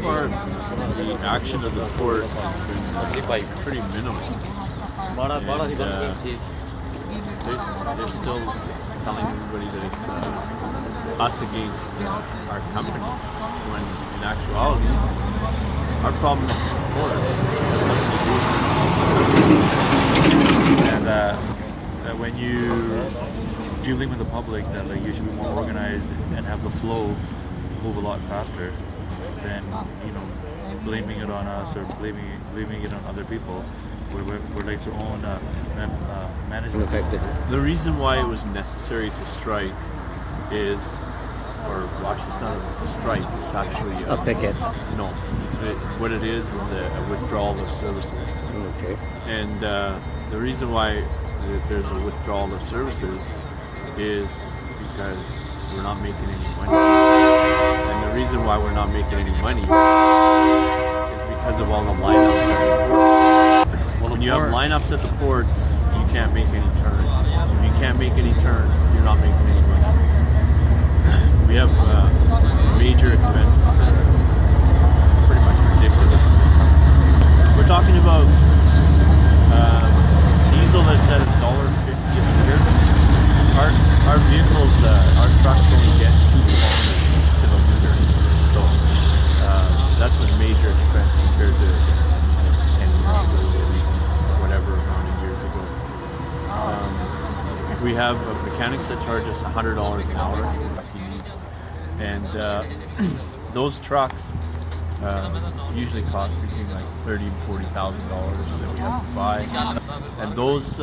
far, the action of the port has been pretty minimal. And, they're still telling everybody that it's us against our companies, when in actuality, our problem is the port. And when you're dealing with the public, that like you should be more organized and have the flow move a lot faster than blaming it on us or blaming it on other people. We're like our own management. The reason why it was necessary to strike is, or watch, it's not a strike, it's actually a picket. No, what it is a withdrawal of services. Okay. And the reason why there's a withdrawal of services is because we're not making any money. And the reason why we're not making any money is because of all the lineups at the ports. Well, when you have lineups at the ports, you can't make any turns. If you can't make any turns, you're not making any money. We have major expenses that are pretty much ridiculous when it comes. We're talking about diesel that's at $1.50 a liter. Our vehicles, our trucks only get 2 kilometers to the liter. So that's a major expense compared to 10 years ago, whatever amount of years ago. We have mechanics that charge us $100 an hour. And those trucks usually cost between like $30,000 and $40,000 that we have to buy, and those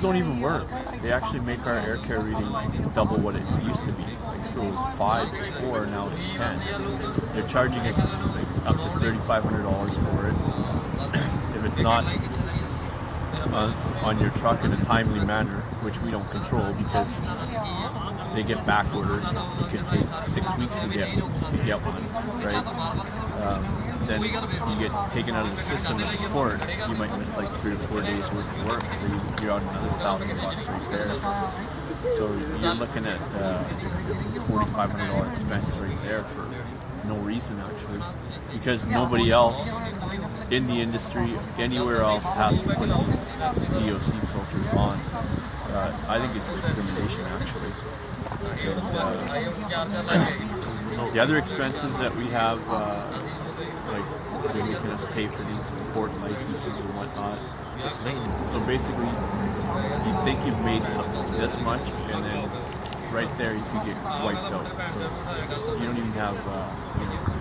don't even work. They actually make our air care reading double what it used to be. Like if it was 5 before, now it's 10. They're charging us like up to $3,500 for it. If it's not on your truck in a timely manner, which we don't control because they get back orders. It could take 6 weeks to get one, right? Then you get taken out of the system at the port, you might miss like 3 or 4 days worth of work, so you're on another $1,000 right there. So you're looking at $4,500 expense right there for no reason actually, because nobody else in the industry anywhere else has to put these DOC filters on. I think it's discrimination actually. And, the other expenses that we have, like they're making us pay for these port licenses and whatnot. So basically, you think you've made this much, and then right there you can get wiped out. So you don't even have,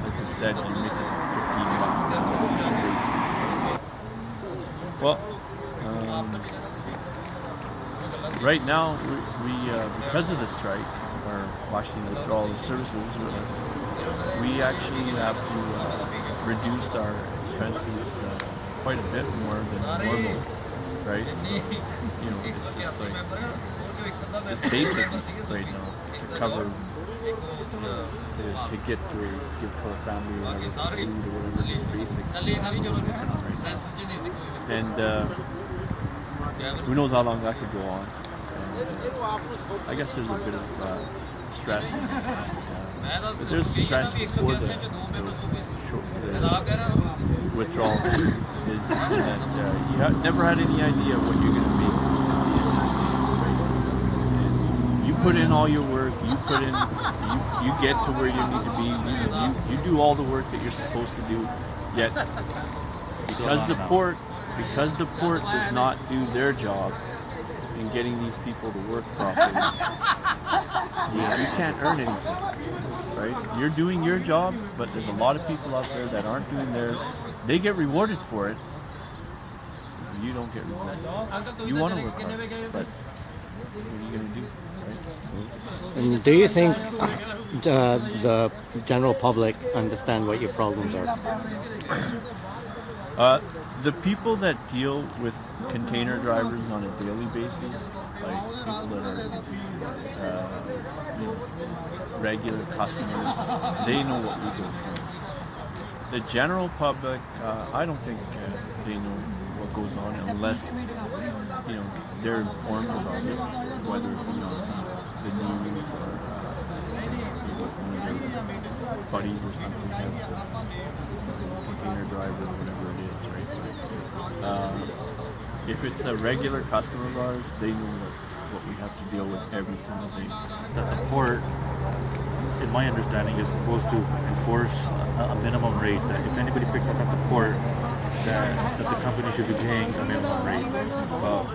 like I said, you're making $15 now. Well, right now, we because of the strike, or Washington withdrawal of services, we actually have to reduce our expenses quite a bit more than normal, right? So, it's just like just basics right now to cover, to get to give to our family or whatever, food or whatever, just basics. That's what we're working on right now. And who knows how long that could go on. I guess there's a bit of stress, but there's stress before the withdrawal is that you never had any idea what you're going to make at the end of the day, right? And you put in all your work, you get to where you need to be, you do all the work that you're supposed to do, yet because the port does not do their job in getting these people to work properly, you can't earn anything, right? You're doing your job, but there's a lot of people out there that aren't doing theirs. They get rewarded for it. You don't get rewarded. You want to work hard, but what are you going to do, right? And do you think the general public understand what your problems are? The people that deal with container drivers on a daily basis, like people that are regular customers, they know what we go through. The general public, I don't think they know what goes on unless they're informed about it, whether the news or buddy or something has a container driver or whatever it is, right? If it's a regular customer of ours, they know what we have to deal with every single day. That the port, in my understanding, is supposed to enforce a minimum rate, that if anybody picks up at the port, that the company should be paying a minimum rate. Well,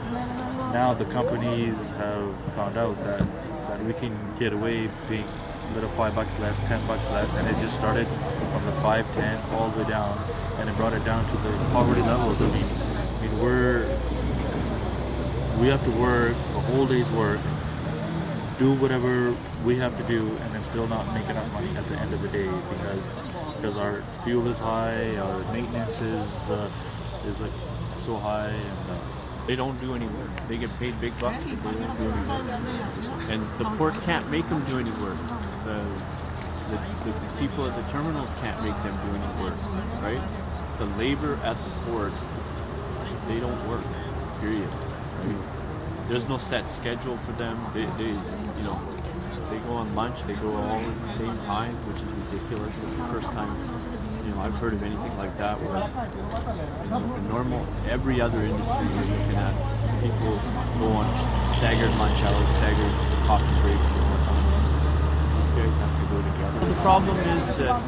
now the companies have found out that we can get away paying a little $5 less, $10 less, and it just started from the 5, 10 all the way down, and it brought it down to the poverty levels. I mean, we have to work a whole day's work, do whatever we have to do, and then still not make enough money at the end of the day because our fuel is high, our maintenance is like so high, and They don't do any work. They get paid big bucks, but they don't do any work. And the port can't make them do any work. The people at the terminals can't make them do any work, right? The labor at the port, they don't work, period. Right? There's no set schedule for them. They go on lunch, they go all at the same time, which is ridiculous. It's the first time, I've heard of anything like that where in normal, every other industry you're looking at, people go on staggered lunch hours, staggered coffee breaks and whatnot. These guys have to go together. The problem is that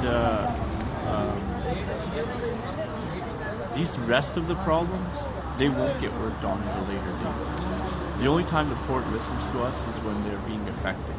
these rest of the problems, they won't get worked on at a later date. The only time the port listens to us is when they're being affected.